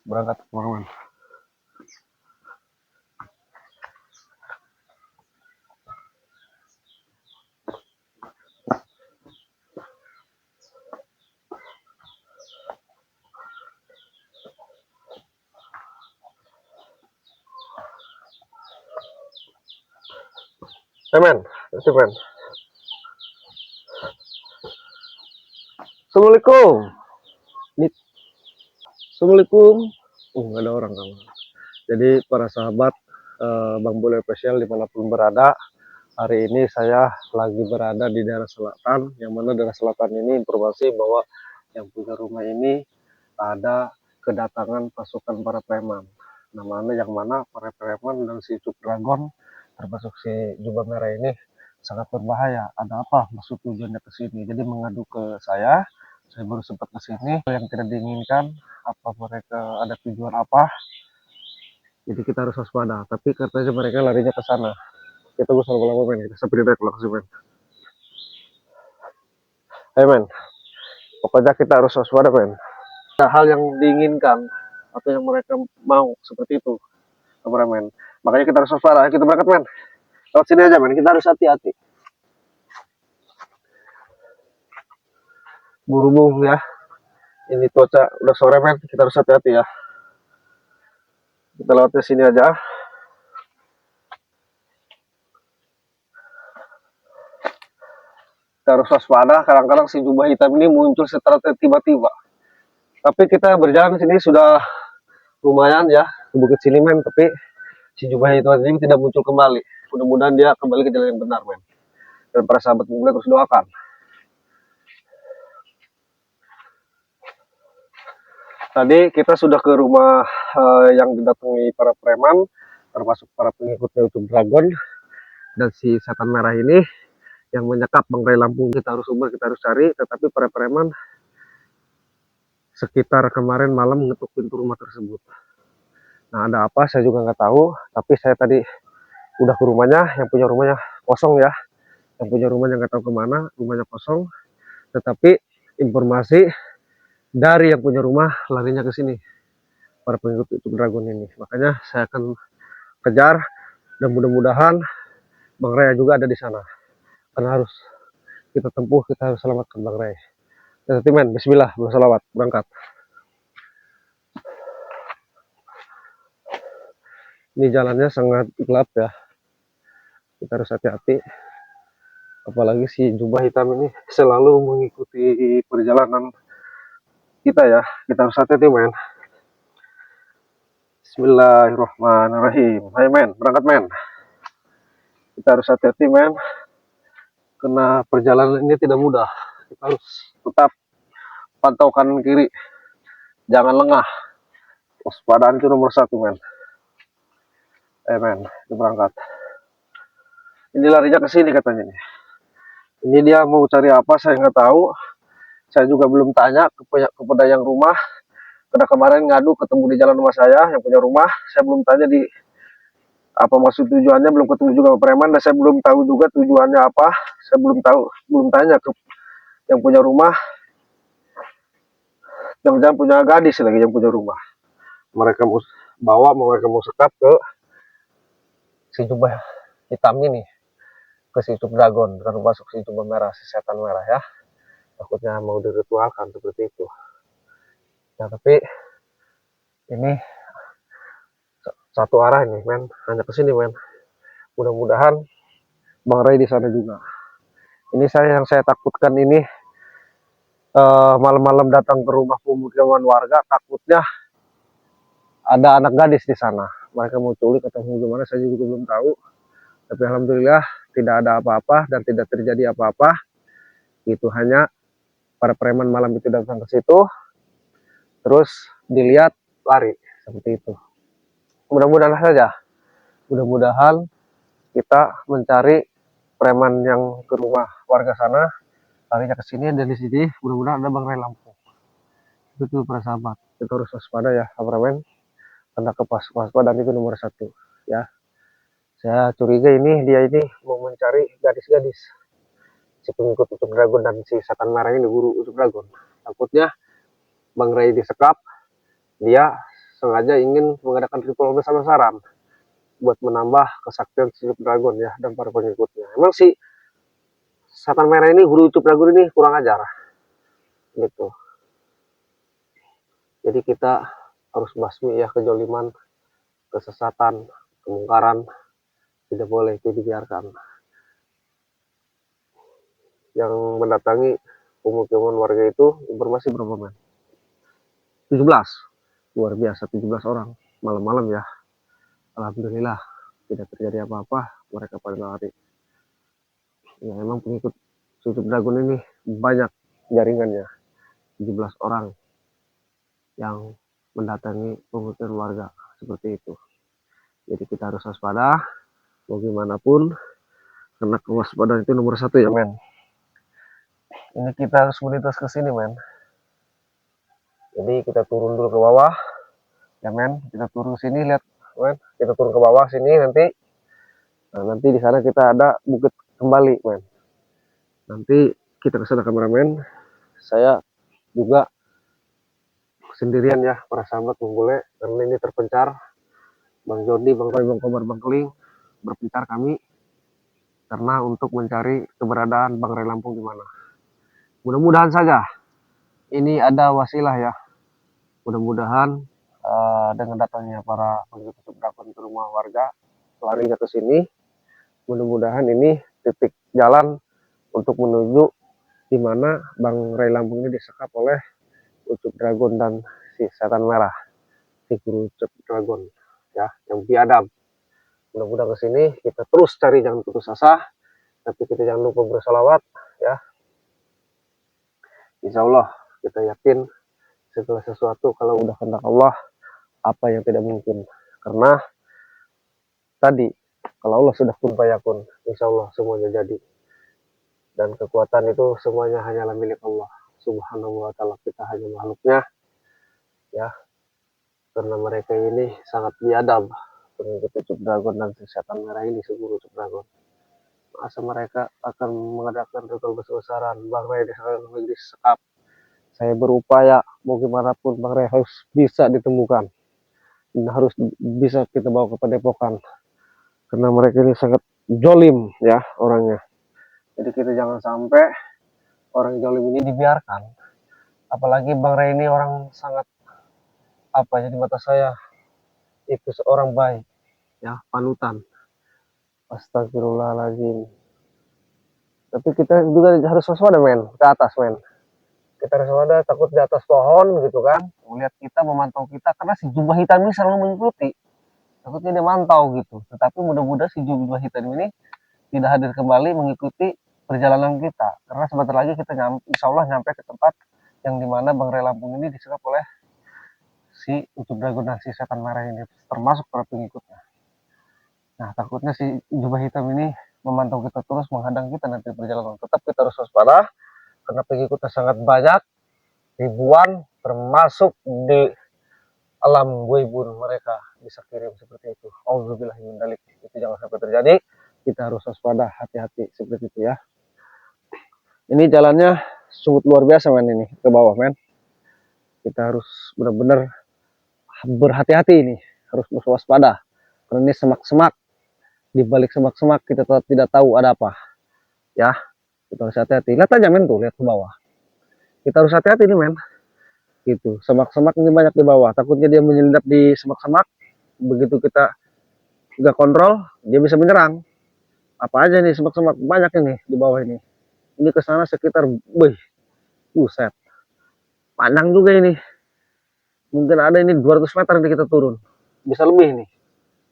berangkat teman-teman. Men, men. Assalamualaikum. Assalamualaikum. Nggak ada orang kamu. Jadi para sahabat Bang Bule Official dimanapun berada, hari ini saya lagi berada di daerah selatan, yang mana daerah selatan ini informasi bahwa yang punya rumah ini ada kedatangan pasukan para preman. Namanya yang mana para preman dan si Cuk Dragon termasuk si jubah merah ini sangat berbahaya. Ada apa maksud tujuannya ke sini? Jadi mengadu ke saya baru sempat ke sini. Yang tidak diinginkan, apa mereka ada tujuan apa? Jadi kita harus waspada. Tapi katanya mereka larinya ke sana. Kita gue selalu lama men. Kita sampai di lokasi men. Hey men, pokoknya kita harus waspada men. Ada hal yang diinginkan atau yang mereka mau seperti itu, kameramen. Makanya kita harus waspada. Kita berangkat men. Lewat sini aja men. Kita harus hati-hati. Buru-buru ya. Ini cuaca udah sore men. Kita harus hati-hati ya. Kita lewat ke sini aja. Kita harus waspada. Kadang-kadang si jubah hitam ini muncul secara tiba-tiba. Tapi kita berjalan sini sudah lumayan ya ke Bukit Sini men. Tapi si jubah hitam ini tidak muncul kembali. Mudah-mudahan dia kembali ke jalan yang benar men. Dan para sahabat mulai terus doakan. Tadi kita sudah ke rumah yang didatangi para preman, termasuk para pengikutnya Ucup Dragon dan si setan merah ini yang menyekap bangkai Lampung. Kita harus umur, kita harus cari, tetapi para preman sekitar kemarin malam mengetuk pintu rumah tersebut. Nah ada apa saya juga nggak tahu, tapi saya tadi udah ke rumahnya, yang punya rumahnya kosong ya, yang punya rumahnya nggak tahu kemana, rumahnya kosong, tetapi informasi dari yang punya rumah larinya ke sini, para pengikut Ucup Dragon ini. Makanya saya akan kejar dan mudah-mudahan Bang Raya juga ada di sana. Karena harus kita tempuh, kita harus selamatkan Bang Raya. Jadi men, bismillah, bersalawat, berangkat. Ini jalannya sangat gelap ya. Kita harus hati-hati. Apalagi si jubah hitam ini selalu mengikuti perjalanan kita ya. Kita harus hati-hati men. Bismillahirrahmanirrahim. Hai men, berangkat men. Kita harus hati-hati men. Karena perjalanan ini tidak mudah. Kita harus tetap pantau kanan kiri. Jangan lengah. Waspadaan itu nomor 1 men. Men, kita berangkat. Ini larinya ke sini katanya nih. Ini dia mau cari apa saya nggak tahu. Saya juga belum tanya kepada yang rumah. Karena kemarin ngadu ketemu di jalan rumah saya yang punya rumah. Saya belum tanya di apa maksud tujuannya, belum ketemu juga sama preman dan saya belum tahu juga tujuannya apa. Saya belum tahu, belum tanya ke yang punya rumah. Jangan-jangan punya gadis lagi yang punya rumah. Mereka mau bawa, mereka mau sekap ke si jubah hitam ini, ke si Ucup Dragon, termasuk si jubah merah, si setan merah ya. Takutnya mau diritualkan seperti itu. Nah tapi ini satu arah nih men, hanya ke sini men. Mudah-mudahan Bang Ray di sana juga. Ini yang saya takutkan ini malam-malam datang ke rumah pemukiman warga, takutnya ada anak gadis di sana. Mereka mau culik atau gimana saya juga belum tahu. Tapi alhamdulillah tidak ada apa-apa dan tidak terjadi apa-apa. Itu hanya para preman malam itu datang ke situ, terus dilihat lari seperti itu. Mudah-mudahan saja, mudah-mudahan kita mencari preman yang ke rumah warga sana, larinya ke sini dan di sini mudah-mudahan ada bangkai Lampung. Itu para sahabat, kita harus waspada ya kameramen, karena kewaspadaan itu nomor 1 ya. Saya curiga ini dia ini mau mencari gadis-gadis, si pengikut Ucup Dragon dan si setan merah ini diburu Ucup Dragon. Takutnya Bang Ray disekap, dia sengaja ingin mengadakan ritual besar-besaran buat menambah kesaktian si Ucup Dragon ya dan para pengikutnya. Emang si setan merah ini, guru Ucup Dragon ini kurang ajar gitu. Jadi kita harus basmi ya kejoliman, kesesatan, kemungkaran, tidak boleh itu dibiarkan. Yang mendatangi pemukiman warga itu informasi berapa men? 17. Luar biasa, 17 orang malam-malam ya. Alhamdulillah tidak terjadi apa-apa, mereka pada lari. Ya emang pengikut Ucup Dragon ini banyak jaringannya, 17 orang yang mendatangi pemukiman warga seperti itu. Jadi kita harus waspada bagaimanapun, karena kewaspadaan itu nomor satu ya men. Ini kita harus melintas ke sini men. Jadi kita turun dulu ke bawah ya men, kita turun ke sini, lihat men, kita turun ke bawah sini nanti. Nah, nanti di sana kita ada bukit kembali men. Nanti kita ke sana kameramen, saya juga sendirian ya para sahabat menggule, karena ini terpencar. Bang Jody, Bang Roy, Bang Kobar, Bang Keling berpencar kami karena untuk mencari keberadaan Bang Ray Lampung di mana. Mudah-mudahan saja ini ada wasilah ya. Mudah-mudahan dengan datangnya para pengikut Ucup Dragon ke rumah warga, larinya ke sini, mudah-mudahan ini titik jalan untuk menuju di mana Bang Ray Lampung ini disekap oleh Ucup Dragon dan si setan merah, si guru Ucup Dragon ya, yang biadab. Mudah-mudahan ke sini kita terus cari, jangan putus asa, tapi kita jangan lupa bersolawat ya. Insya Allah kita yakin segala sesuatu kalau udah kehendak Allah, apa yang tidak mungkin. Karena tadi kalau Allah sudah kun fayakun, insya Allah semuanya jadi. Dan kekuatan itu semuanya hanyalah milik Allah Subhanahu wa Ta'ala. Kita hanya makhluknya ya, karena mereka ini sangat biadab, pengikut Ucup Dragon dan setan merah ini, seguru Ucup Dragon. Masa mereka akan mengadakan ritual besar-besaran, Bang Ray disekap. Saya berupaya bagaimanapun Bang Ray harus bisa ditemukan, harus bisa kita bawa ke Padepokan, karena mereka ini sangat jolim ya orangnya. Jadi kita jangan sampai orang jolim ini dibiarkan. Apalagi Bang Ray ini orang sangat apa ya, di mata saya itu seorang baik ya, panutan. Astagfirullahaladzim. Tapi kita juga harus waspada men, ke atas men. Kita harus waspada, takut di atas pohon gitu kan, melihat kita, memantau kita, karena si jubah hitam ini selalu mengikuti. Takutnya dia mantau gitu. Tetapi mudah-mudahan si jubah hitam ini tidak hadir kembali mengikuti perjalanan kita, karena sebentar lagi kita insya Allah nyampe ke tempat yang dimana Bang Ray Lampung ini disekap oleh si Ucup Dragon dan si setan merah ini, termasuk para pengikutnya. Nah takutnya si jubah hitam ini memantau kita terus, menghadang kita nanti perjalanan. Tetap kita harus waspada karena pengikutnya sangat banyak, ribuan, termasuk di alam goibun mereka bisa kirim seperti itu. Auzubillahi min dzalik. Itu jangan sampai terjadi. Kita harus waspada, hati-hati seperti itu ya. Ini jalannya sungguh luar biasa men, ini ke bawah men. Kita harus benar-benar berhati-hati ini, harus waspada. Karena ini semak-semak. Di balik semak-semak kita tetap tidak tahu ada apa. Ya, kita harus hati-hati. Lihat aja men tuh, lihat ke bawah. Kita harus hati-hati nih men. Gitu, semak-semak ini banyak di bawah. Takutnya dia menyelinap di semak-semak. Begitu kita nggak kontrol, dia bisa menyerang. Apa aja nih semak-semak banyak ini di bawah ini. Ini ke sana sekitar, buset, panjang juga ini. Mungkin ada ini 200 meter nanti kita turun, bisa lebih nih.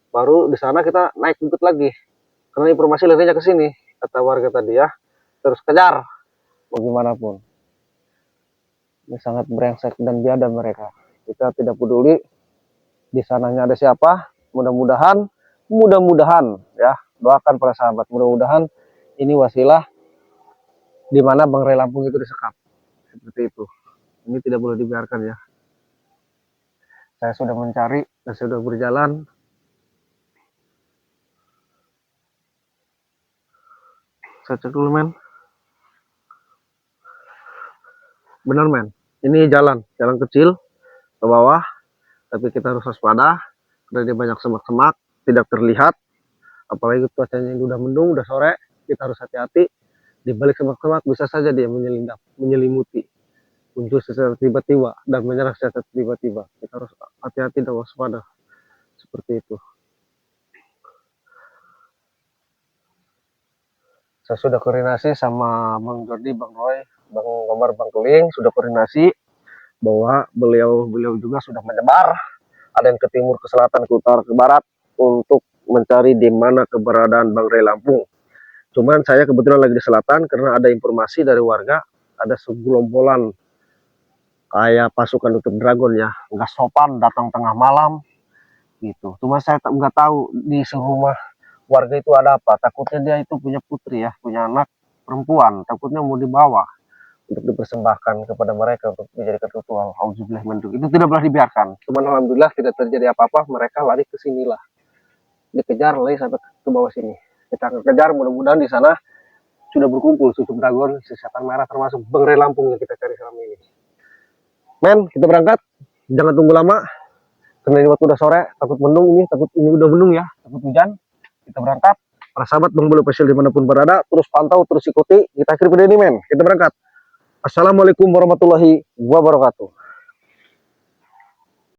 Baru di sana kita naik bukit lagi. Karena informasi larinya ke sini, kata warga tadi ya. Terus kejar, bagaimanapun. Ini sangat brengsek dan biadab mereka. Kita tidak peduli di sananya ada siapa. Mudah-mudahan ya, doakan para sahabat. Mudah-mudahan ini wasilah di mana Bang Ray Lampung itu disekap. Seperti itu. Ini tidak boleh dibiarkan ya. Saya sudah mencari dan sudah berjalan. Saya cek dulu men. Benar men. Ini jalan kecil ke bawah. Tapi kita harus waspada karena dia banyak semak-semak, tidak terlihat. Apalagi cuacanya yang udah mendung, udah sore, kita harus hati-hati. Di balik semak-semak bisa saja dia menyelimuti, muncul secara tiba-tiba dan menyerang secara tiba-tiba. Kita harus hati-hati dan waspada seperti itu. Saya sudah koordinasi sama Bang Jordi, Bang Roy, Bang Komar, Bang Tuling, sudah koordinasi bahwa beliau juga sudah menyebar, ada yang ke timur, ke selatan, ke utara, ke barat, untuk mencari di mana keberadaan Bang Ray Lampung. Cuman saya kebetulan lagi di selatan karena ada informasi dari warga, ada segerombolan kayak pasukan untuk dragon ya, nggak sopan datang tengah malam gitu. Cuma saya nggak tahu di serumah warga itu ada apa. Takutnya dia itu punya putri ya, punya anak perempuan, takutnya mau dibawa untuk dipersembahkan kepada mereka untuk dijadikan ritual. Auzubillah mendung. Itu tidak boleh dibiarkan. Cuman alhamdulillah tidak terjadi apa-apa, mereka lari ke sinilah. Dikejar lari sampai ke bawah sini. Kita akan kejar, mudah-mudahan di sana sudah berkumpul suku dragon, setan merah, termasuk Bang Ray Lampung yang kita cari selama ini. Men, kita berangkat. Jangan tunggu lama. Karena ini waktu udah sore, takut mendung ini, takut ini udah mendung ya, takut hujan. Kita berangkat. Para sahabat Bang Bulu Official dimanapun berada, terus pantau, terus ikuti. Kita akhiri video ini, men. Kita berangkat. Assalamualaikum warahmatullahi wabarakatuh.